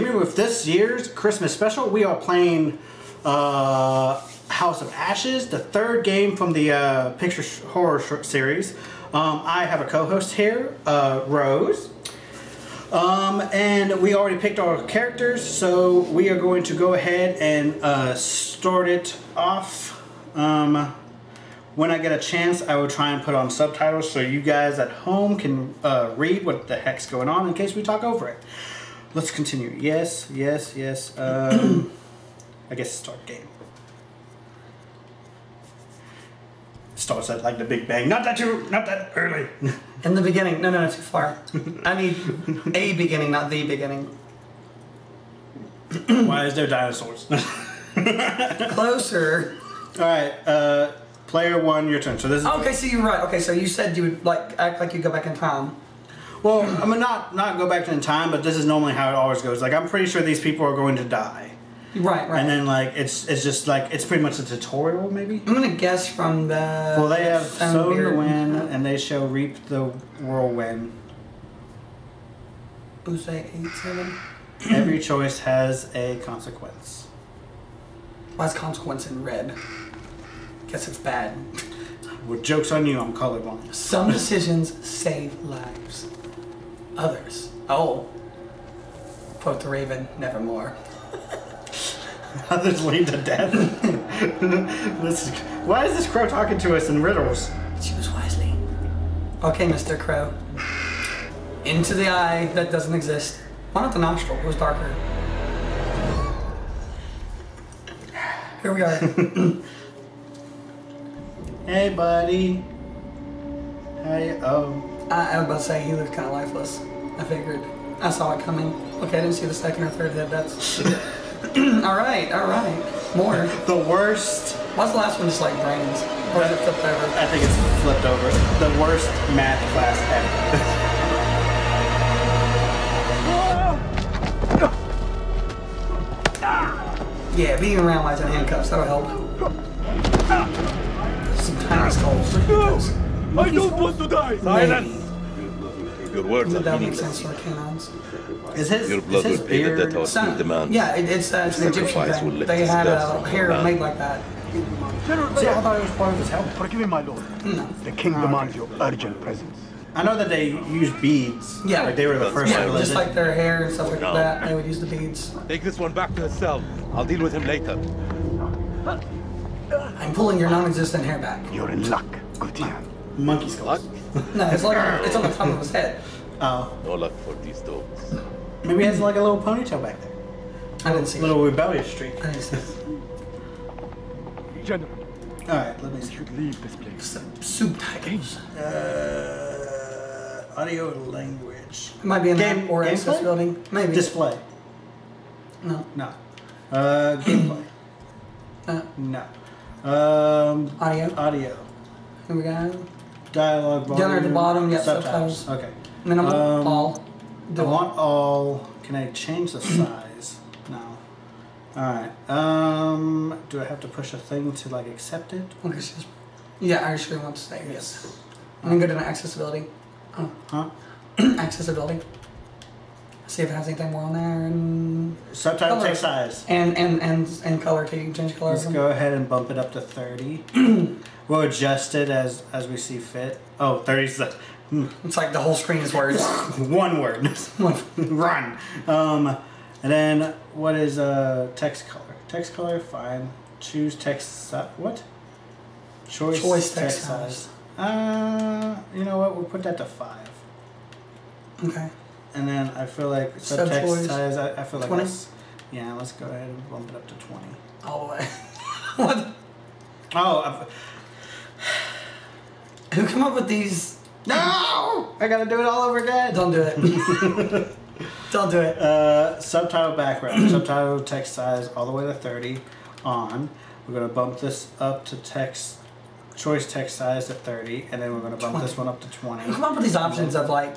continuing with this year's Christmas special, we are playing House of Ashes, the third game from the picture horror series. I have a co-host here, Rose. And we already picked our characters, so we are going to go ahead and start it off. When I get a chance, I will try and put on subtitles so you guys at home can read what the heck's going on in case we talk over it. Let's continue. Yes. I guess start game. Starts at like the Big Bang. Not that early. In the beginning. No, too far. I need a beginning, not the beginning. Why is there dinosaurs? Closer. Alright, player one, your turn. So this is okay, so you're right. Okay, so you said you would like act like you go back in time. Well, I mean not go back in time, but this is normally how it always goes. Like I'm pretty sure these people are going to die. Right. And then like it's just like it's pretty much a tutorial maybe. I'm gonna guess from the. Well, they have sown the wind, and they shall reap the whirlwind. Who's that? 8-7. Every choice has a consequence. Why is consequence in red? Guess it's bad. Well, joke's on you, I'm colorblind. Some decisions save lives. Others. Oh. Quote the Raven, nevermore. Others lead to death. Why is this crow talking to us in riddles? Choose wisely. Okay, Mr. Crow. Into the eye that doesn't exist. Why not the nostril? It was darker. Here we are. Hey, buddy. Hey, oh. I was about to say he looked kind of lifeless. I figured. I saw it coming. Okay, I didn't see the second or third head. That's. All right. More. The worst. What's the last one? Just like brains, or is it flipped over? I think it's flipped over. The worst math class ever. Yeah, being around while he's in handcuffs, that'll help. Some tiny skulls. I don't want to die! Silence! Your words are That makes meaningless. sense for the canines. Your blood will pay the debt our sweet demands. Yeah, it's an Egyptian Sacrifice will thing. lift They his had dust from hair the land. made like that. See, I thought it was part of his helmet. Forgive me, my lord. No. The king demands your urgent presence. I know that they use beads. Yeah. Like they were the first Yeah, one. just like their hair and stuff like that, they would use the beads. Take this one back to his cell. I'll deal with him later. I'm pulling your non-existent hair back. You're in luck, Gautier. Monkey skulls. No, it's like it's on the top of his head. Oh. No luck for these dogs. Maybe he has like a little ponytail back there. I didn't see A little rebellious streak. I didn't see it. General, Alright, let me we see. should leave this place. Subtitles. Audio language. It might be in Game- that or gameplay? accessibility. Maybe. Display. No. No. Gameplay. No. Audio. Audio. Here we go. Dialogue volume. Down at the bottom, yeah, subtitles. Okay. And then I'm all. I want all. Can I change the size? No. Alright. Do I have to push a thing to like accept it? Okay, yeah, I sure want to say yes. I'm gonna go to accessibility. Oh. Huh? Accessibility. See if it has anything more on there and Subtitle color. text size. And color too. You can change color. Let's go ahead and bump it up to 30. We'll adjust it as we see fit. Oh, 30 is the... It's like the whole screen is words. One word. Run. And then what is text color? Text color, fine. Choose text size. What? Choice text size. You know what? We'll put that to 5. Okay. And then I feel like Sub subtext choice. size. I feel like 20? yeah. Let's go ahead and bump it up to 20. All the way. What? Oh. Who come up with these? No! I gotta do it all over again. Don't do it. Don't do it. Subtitle background. Subtitle text size all the way to 30 on. We're gonna bump this up to text choice text size to 30, and then we're gonna bump 20. this one up to 20. Who come up with these options of like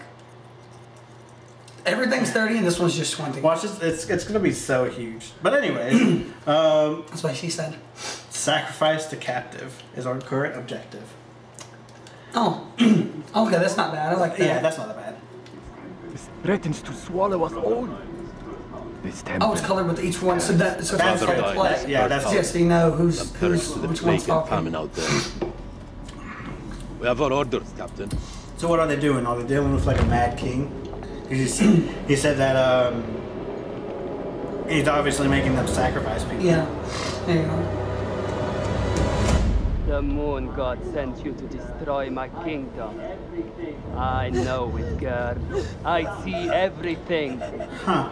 everything's 30 and this one's just 20? Watch this. It's gonna be so huge. But anyways, That's what she said. sacrifice the captive is our current objective. Oh. Okay, that's not bad. I like that. Yeah, that's not that bad. This threatens to swallow us all. This temple. Oh, it's colored with each one, so that's That's how to right. play. Yeah, that's Yeah, so you know who's Appearance to the which one's plague and talking. famine out there. We have our orders, Captain. So what are they doing? Are they dealing with like a mad king? He said that he's obviously making them sacrifice people. Yeah. There you go. The moon god sent you to destroy my kingdom. I know it, girl. I see everything. Huh.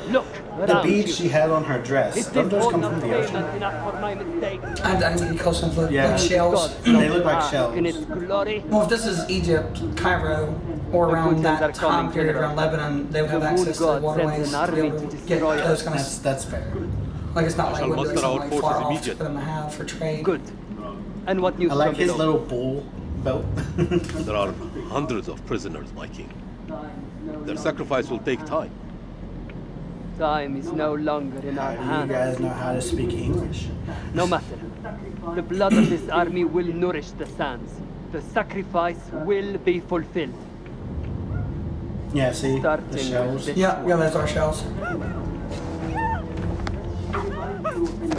Look The around beads you. she had on her dress, Is don't this those all come not from the payment ocean? enough for my mistake? I think he calls them Yeah. like shells. They look like Bask shells. in its glory. Well, if this is Egypt, Cairo, or The around Putin's that are time coming, period, General. around Lebanon, they would have The access to moon the god sends waterways an to be army able to to get destroy those us. kind of. That's fair. Like it's not like shall we're muster doing our something like forces far off immediately. for them to have for trade. Good. And what news I like from his below? little bull belt. There are hundreds of prisoners, my king. Their sacrifice will take time. Time is no longer in our You hands. guys know how to speak English. No matter. The blood of this army will nourish the sands. The sacrifice will be fulfilled. Yeah, see? The Starting with shells. this Yeah, one. there's our shells.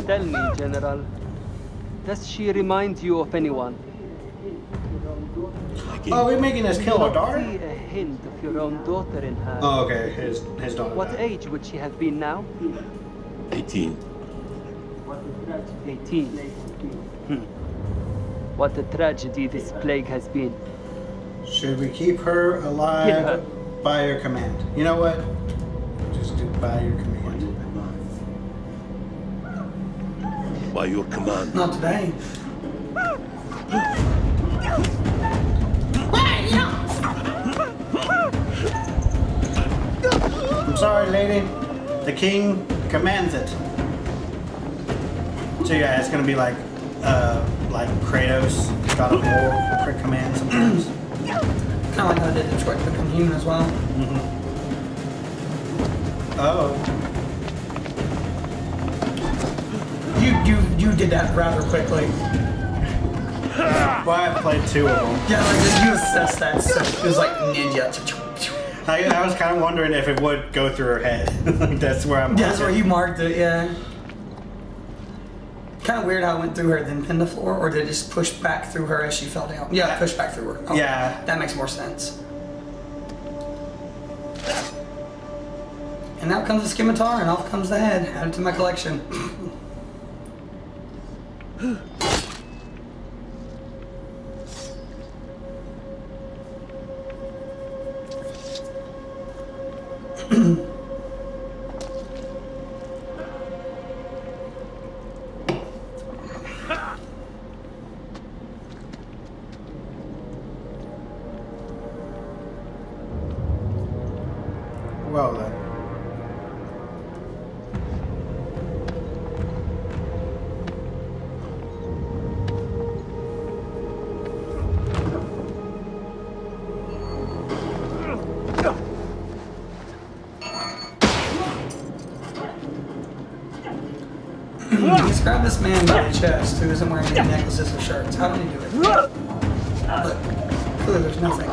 Tell me, General, does she remind you of anyone? My king. Oh, we're making us kill our I daughter? see a hint of your own daughter in her. Oh, okay. His daughter. What died. age would she have been now? 18. 18. What a tragedy this plague has been. Should we keep her alive Kill her. by your command? You know what? Just do by your command. By your command. Not today. I'm sorry, lady. The king commands it. So yeah, it's gonna be like Kratos, God of War, quick command sometimes. Kind of like how they did Detroit Become Human as well. Oh, You did that rather quickly. well, I played 2 of them. Yeah, like you assessed that stuff. It was like ninja. I was kind of wondering if it would go through her head. Like that's where I'm. That's where you marked it, yeah. Kind of weird how it went through her, then pinned the floor, or did it just push back through her as she fell down? Yeah, push back through her. Okay. Yeah. That makes more sense. And out comes the scimitar, and off comes the head. Add it to my collection. Well then. Just grab this man by the chest who isn't wearing any necklaces or shirts. How did he do it? Look, clearly there's nothing.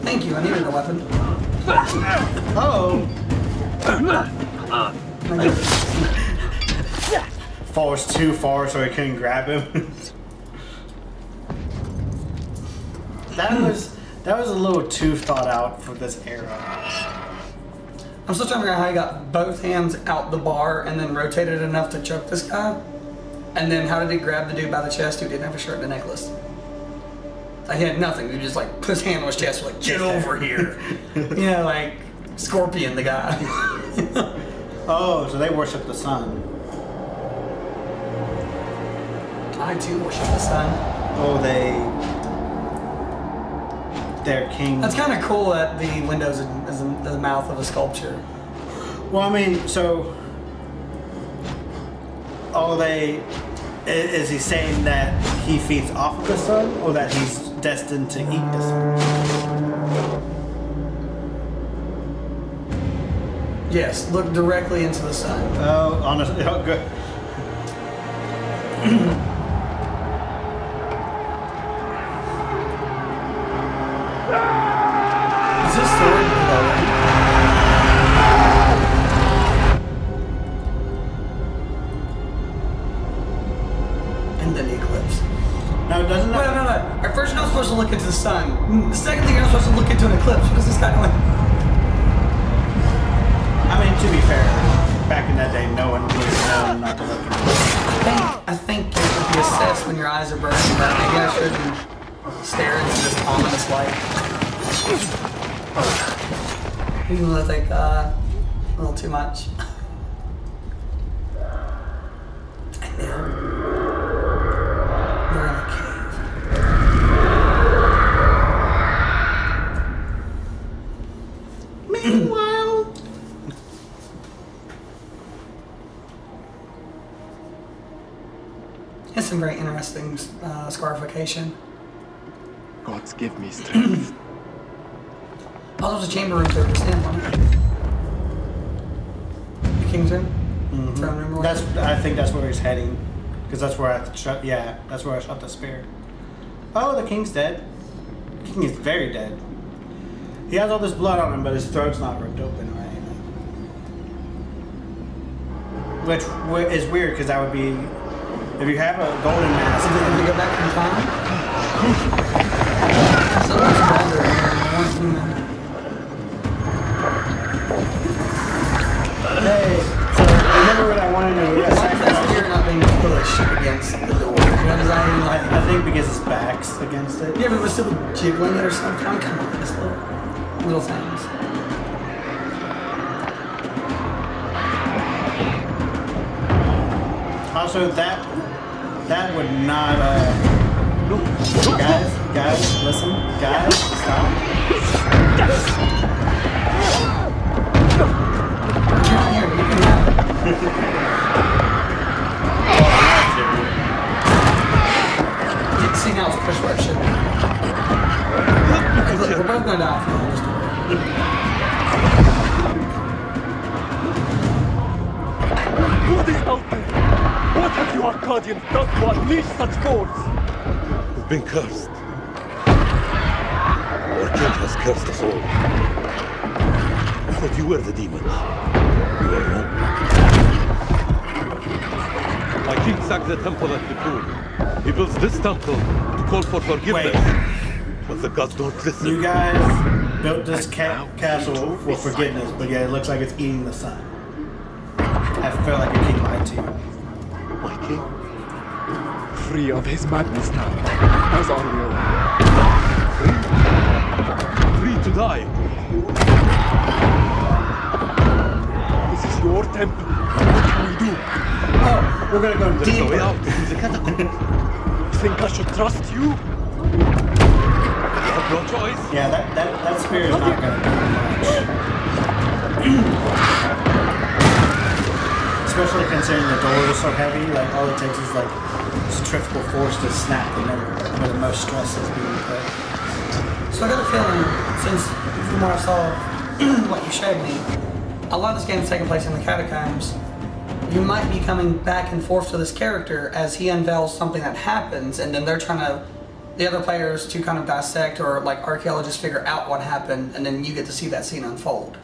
Thank you, I needed a weapon. Oh. My goodness. Falls too far so he couldn't grab him. That was a little too thought out for this era. I'm still trying to figure out how he got both hands out the bar and then rotated enough to choke this guy. And then how did he grab the dude by the chest who didn't have a shirt and a necklace? Like, he had nothing. He just like put his hand on his chest, like, get over here. You know, like Scorpion, the guy. Oh, so they worship the sun. I too worship the sun. Oh, their king. That's kind of cool that the windows is the mouth of a sculpture. Well, I mean, so. Oh, is he saying that he feeds off of the sun, or that he's destined to eat the sun? Yes, look directly into the sun. Oh, honestly, oh, good. the sun. The second thing, you're supposed to look into an eclipse. What is this guy doing? I mean, to be fair, back in that day, no one would have known not to look into it. I think it would be assessed when your eyes are burning, but maybe I shouldn't stare into this ominous light. Even though I think a little too much. And now we're in a cave. Meanwhile, it's some very interesting scarification. Gods give me strength. Oh, there's a chamber room to stand on. The king's room? Throne room or whatever? I think that's where he's heading. Because that's where I shot, yeah, that's where I shot the spear. Oh, the king's dead. The king is very dead. He has all this blood on him, but his throat's not ripped open or anything. Which is weird, because that would be... If you have a golden mask... Did we go back in time? Someone's stronger than one human. Hey, so remember what I wanted to do? Why is that spear not being pushed against the door? What is that even like? I think because his back's against it. Yeah, but we're still jiggling it or something. Come on, just little things. Also, that would not, guys, listen, guys, stop. Here, you can have it. See, now it's push where it should be. Look, we're both gonna die if you hold this door. What is out there? What have you Arcadians done to unleash such force? We've been cursed. Our king has cursed us all. I thought you were the demons. You were wrong. My king sacked the temple at the pool. He builds this temple to call for forgiveness. But the gods don't listen. You guys built this castle for forgiveness, but yeah, it looks like it's eating the sun. I feel like a king lied to you. My king? Free of his madness now, as are we all. Free to die. This is your temple. What can we do? Oh, we're gonna go There's no way deeper. out. This is a catacomb. You think I should trust you? You have no choice. Yeah, that spear is not gonna do much. Especially considering the door is so heavy, like all it takes is like centrifugal force to snap the middle where the most stress is being put. So I got a feeling, since from what I saw, what you showed me, a lot of this game is taking place in the catacombs. You might be coming back and forth to this character as he unveils something that happens, and then they're trying to, the other players, to kind of dissect or like archaeologists figure out what happened, and then you get to see that scene unfold.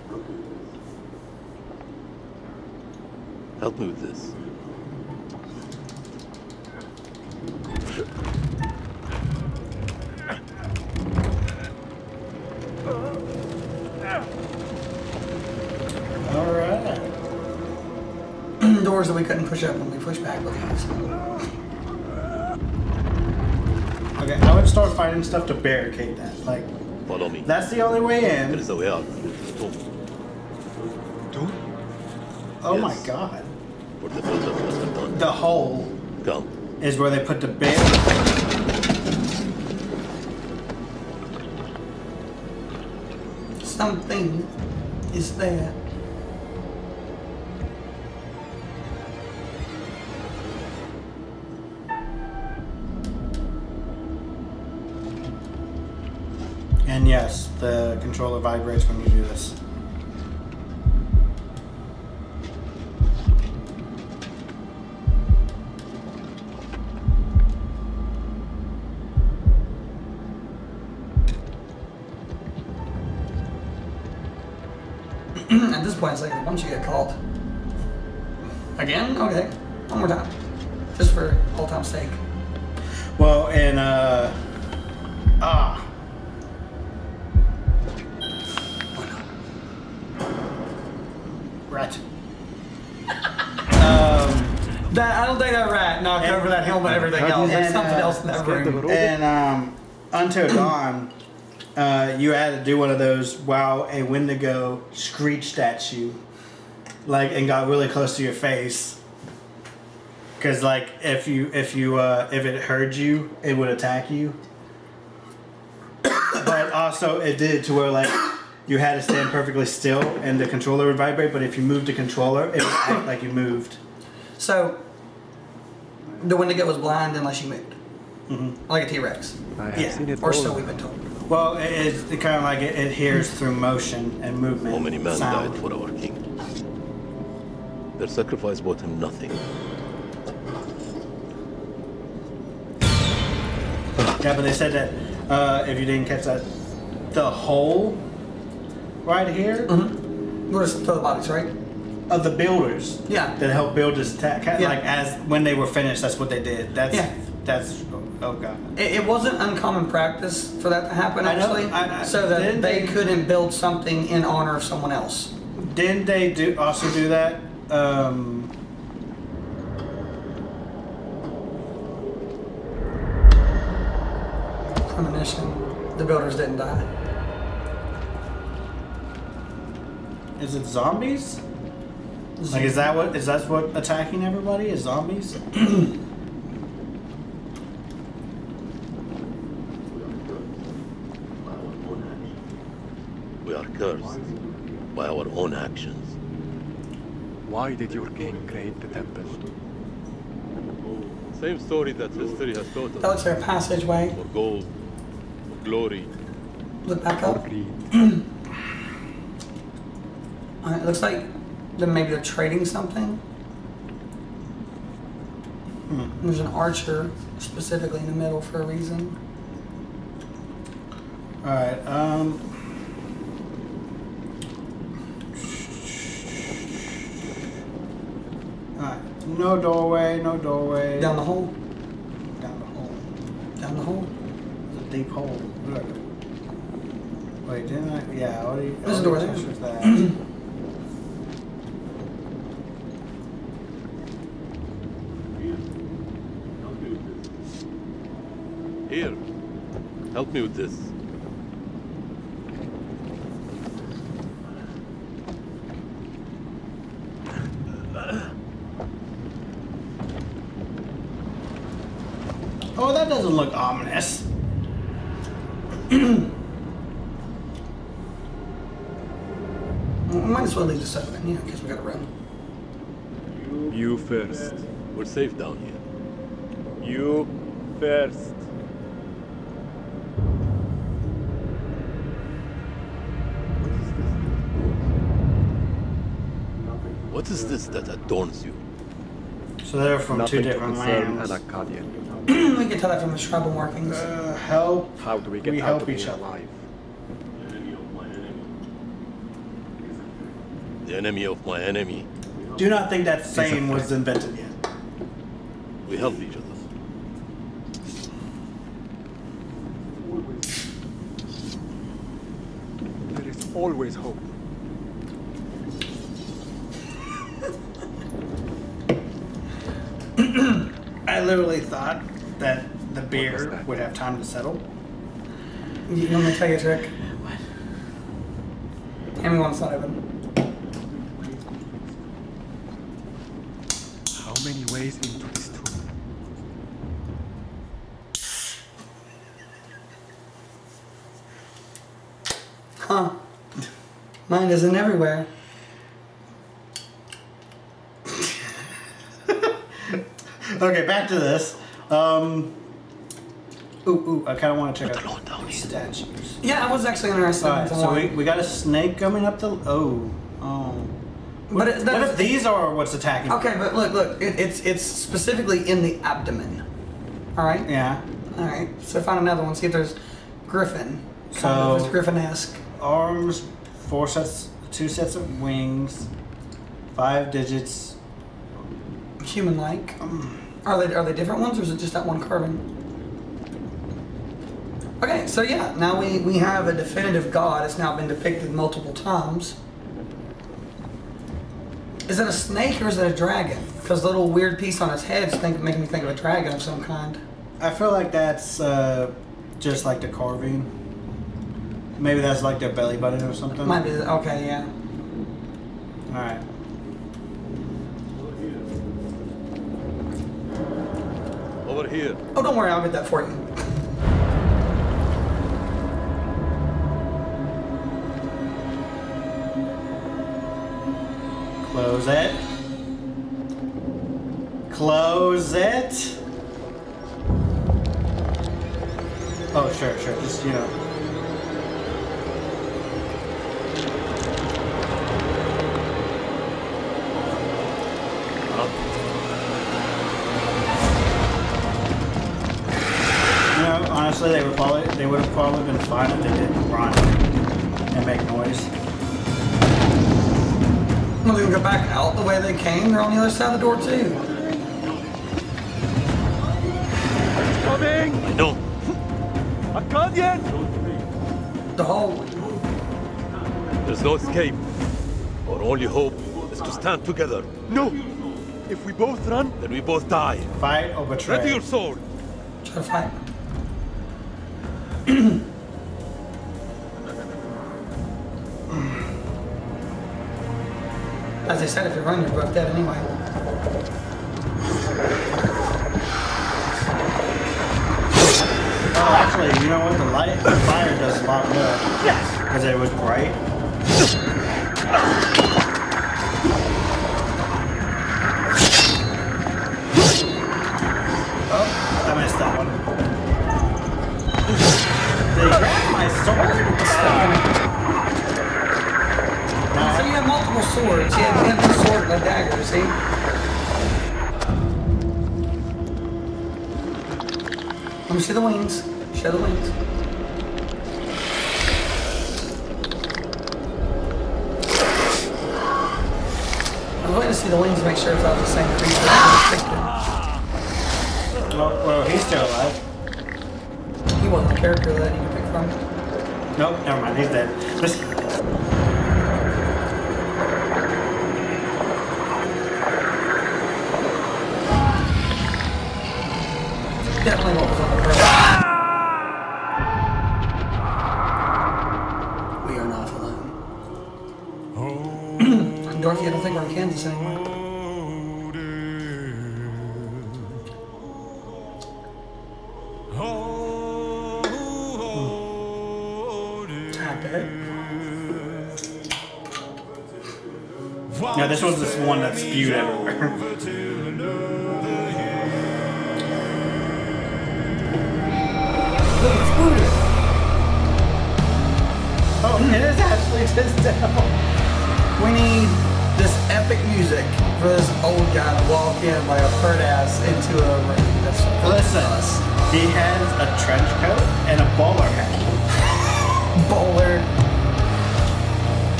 Help me with this. Alright. Doors that we couldn't push up when we pushed back with these. Okay, I would start finding stuff to barricade that. Like, Follow me. that's the only way There in. is a way out through this tomb. Oh my Yes. god. Where the builders must have done. The hole Come. is where they put the bed. Something is there. And yes, the controller vibrates when you do this. At this point, it's like once you get called. Again? Okay. One more time. Just for all time's sake. Well, and knocked over that helmet and everything else. There's something else in that room. And until dawn, you had to do one of those while a Wendigo screeched at you, like, and got really close to your face. Because like if it heard you, it would attack you. But also it did to where like you had to stand perfectly still and the controller would vibrate. But if you moved the controller, it would act like you moved. So the Wendigo was blind unless you moved, like a T-Rex. I have seen it Or all. so we've been told. Well, it kind of like it hears through motion and movement. How many men sound. died for our king? Their sacrifice brought him nothing. Yeah, but they said that if you didn't catch that, the hole right here We're just throw the bodies, right? of the builders Yeah. that helped build this attack. Yeah. Like as when they were finished, that's what they did. That's Yeah. that's oh god. It wasn't uncommon practice for that to happen, I know, actually, so that didn't they they- couldn't build something in honor of someone else. Didn't they also do that? Premonition. The builders didn't die. Is it zombies? Like is that what attacking everybody is zombies? We are cursed by our own actions. Why did your king create the tempest? Same story that history has taught That us. looks like a passageway. For gold, for glory. Look back up. Greed. It looks like maybe they're trading something. There's an archer specifically in the middle for a reason. All right. Alright. No doorway. No doorway. Down the hole. Down the hole. Down the hole. It's a deep hole. Look. Wait, didn't I? Yeah. I already. There's a door there. touched with that. Here, help me with this. Oh, that doesn't look ominous. We might as well leave this open, yeah, because we gotta run. You first. We're safe down here. You first. What is this that adorns you? So they're from Nothing two to different concern lands. an Akkadian. We can tell that from the tribal markings. Help. How do we get out help of each here other. alive? The enemy of my enemy. Do not think that saying was invented yet. We help each other. There is always hope. I literally thought that the was beer that? would have time to settle. You want me to tell you a trick? What? Hand me one side open. How many ways into this tomb? Huh. Mine isn't everywhere. Okay, back to this. I kind of want to check out the statues. Yeah, I was actually interested Alright, in so one. we got a snake coming up the. Oh. But it, What if these are what's attacking? Okay, but look, it's specifically in the abdomen. All right. Yeah. All right. So find another one. See if there's griffin. So- it's griffin-esque. Arms, 2 sets of wings, 5 digits. Human-like. Are they different ones, or is it just that one carving? Okay, so yeah, now we have a definitive god. It's now been depicted multiple times. Is it a snake or is it a dragon? Because the little weird piece on his head is making me think of a dragon of some kind. I feel like that's just like the carving. Maybe that's like their belly button or something. Might be. Okay, yeah. All right. Over here. Oh, don't worry, I'll get that for you. Close it. Close it. Oh, sure. Just, you know. You know, honestly, they would have probably been fine if they didn't run and make noise. Well, they can go back out the way they came. They're on the other side of the door, too. Coming! I know. Arcadian! The hall. There's no escape. Our only hope is to stand together. No! If we both run, Then we both die. Fight or betray. Ready your sword. Try to fight. As I said, if you run, you're both dead anyway. Oh, actually, you know what? The fire does a lot more. yes! Because it was bright. Oh, I missed that one. They grabbed my sword. So you have multiple swords. You have a sword and a dagger, see? Let me see the wings. Show the wings. I was waiting to see the wings to make sure if that was the same creature that Well, he's still alive. he wasn't the character that you could pick from. Nope, never mind. He's dead. Definitely what was on the card. We are not alone. Dorothy, I don't think we're in Kansas anymore. Tap it. No, this was this one that spewed everywhere. Oh, it is actually just down. We need this epic music for this old guy to walk in like a hurt ass into a ring. That's Listen, he has a trench coat and a bowler hat. bowler.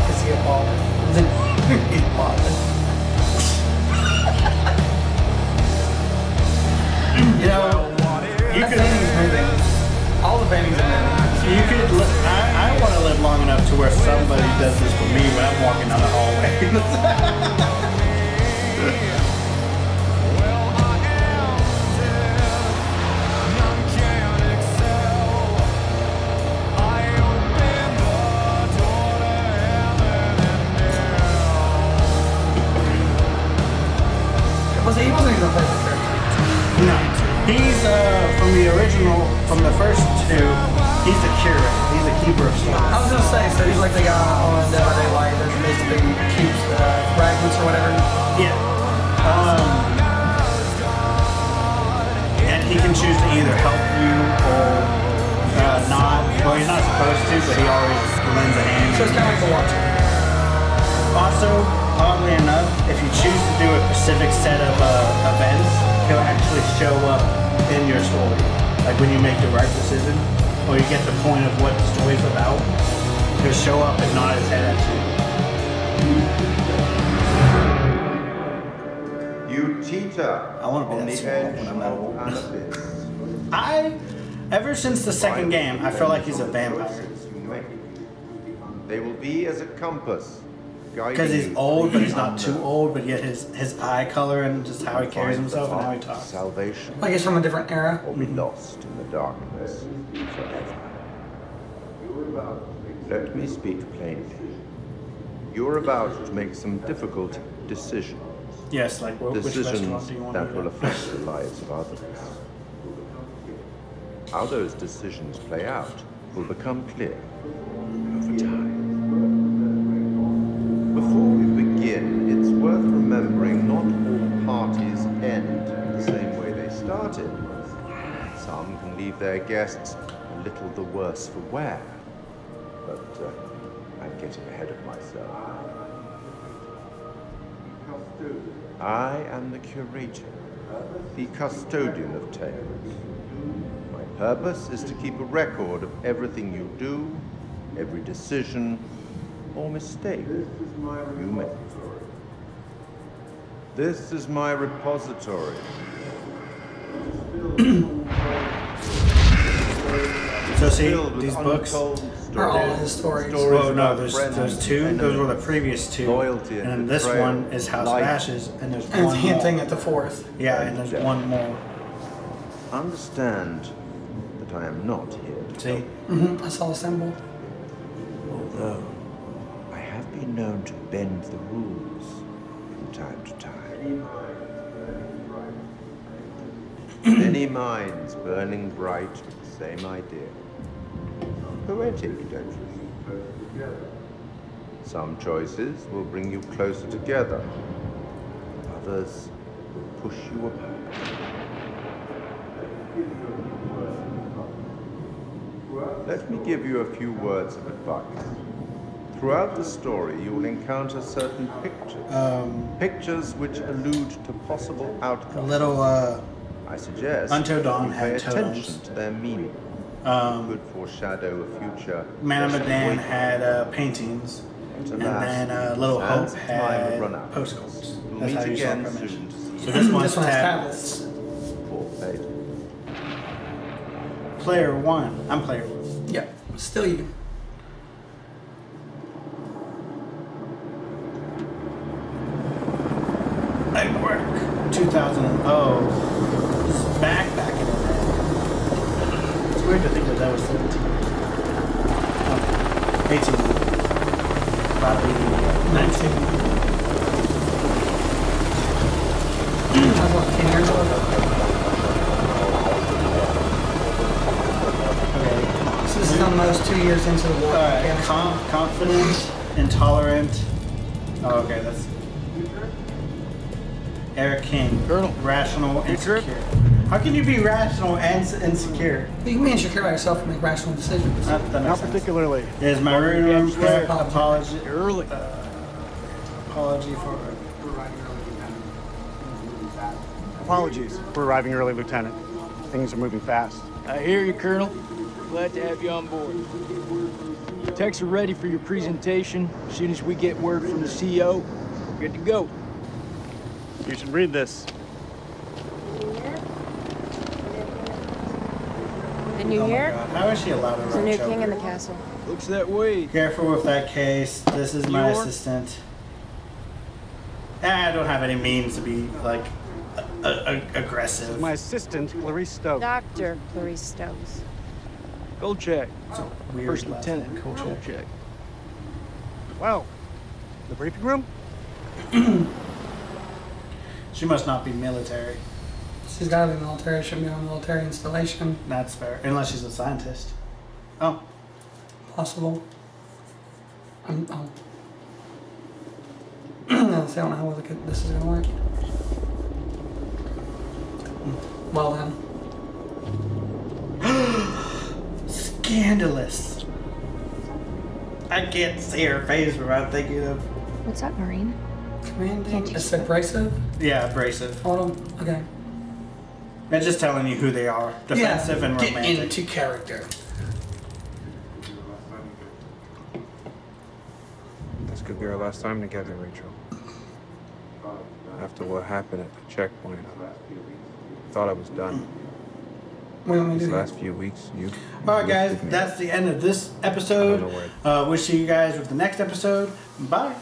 Is he a baller? He's balling. You know, you That could. painting's moving. All the paintings are moving. You could. I want to live long enough to where somebody does this for me when I'm walking down the hallway. He wasn't even a favorite character. No, he's from the original, from the first two. He's the curator. He's the keeper of I stores. was gonna say, so he's like the guy on Dead by Daylight that basically keeps the fragments or whatever. Yeah. And he can choose to either help you or not. Well, he's not supposed to, but he always lends a hand. So it's kind of like the Watcher. Also, oddly enough, if you choose to do a specific set of events, he'll actually show up in your story. Like when you make the right decision, or you get the point of what the story's about, he'll show up and nod his head at you. You teeter I wanna be on that the small edge when I'm that old. of an abyss. Ever since the second game, I feel like he's a vampire. They will be as a compass Because he's old, but he's not too old, but yet his eye color and just how he carries himself and how he talks. Salvation. Like he's from a different era. Or be lost in the darkness forever. Let me speak plainly. You're about to make some difficult decisions. Yes, like which restaurant do you want to that go will to? affect the lives of others. How those decisions play out will become clear over time. Before we begin, it's worth remembering not all parties end the same way they started. Some can leave their guests a little the worse for wear. But I'm getting ahead of myself. I am the curator, the custodian of tales. My purpose is to keep a record of everything you do, every decision or mistake you make. This is my repository. So see, these books are all his stories. Well, no, there's two. Those were the previous two. Loyalty And and then this betrayal, one is House of life. Ashes, and there's And it's one hinting more. at the fourth. Yeah, and there's one more. Understand that I am not here to See? I saw the symbol. although I have been known to bend the rules from time to time. Many minds burning bright with the same idea. Poetic, don't you think? Some choices will bring you closer together. Others will push you apart. Let me give you a few words of advice. Throughout the story, you will encounter certain pictures. Pictures which allude to possible outcomes. Little, I suggest Until Dawn you pay had attention totems. to their meaning. Could foreshadow a future. Man of Medan disappointment. had paintings, But and alas, then Little Hope as time had had run out. postcards. We'll That's meet how you saw again information. soon to see So this one's This one has tablets. tablets. Full fate. Player 1. I'm player 1. Yep. Still you. Legwork. 2000. Oh, this is back in the day. It's weird to think that was 17. Oh, 18. About to be 19. That's what, 10 years ago? Okay, come on. So this is almost 2 years into the war. Alright, confident, intolerant. Oh, okay, that's Eric King. Colonel. Rational, insecure. How can you be rational and insecure? You can be insecure about yourself and make rational decisions. That makes Not sense. particularly. Is my room Square. apology? Early. Apology for. Apologies for arriving early, Lieutenant. Things are moving fast. I hear you, Colonel. Glad to have you on board. Techs are ready for your presentation. As soon as we get word from the CEO, we're good to go. You should read this. The new Oh my year? God. How is she allowed to There's a run new choker? king in the castle. Looks that way. Careful with that case. This is my assistant. I don't have any means to be like aggressive. My assistant, Clarice Stokes. Dr. Clarice Stokes. Kolchak. Weird First last Lieutenant name. Kolchak. Well, the briefing room? She must not be military. She's got to be military. Shouldn't be on a military installation. That's fair. Unless she's a scientist. Oh. Possible. See, I don't know how this is going to work. Well then. Scandalous. I can't see her face without thinking of. What's up, Marine? Commanding. It's abrasive. Yeah, abrasive. Hold on. Okay. They're just telling you who they are. Defensive and Get romantic. into character. This could be our last time together, Rachel. After what happened at the checkpoint, I thought I was done. What do you want me to These do? last few weeks, you... Alright guys, that's the end of this episode. We'll see you guys with the next episode. Bye.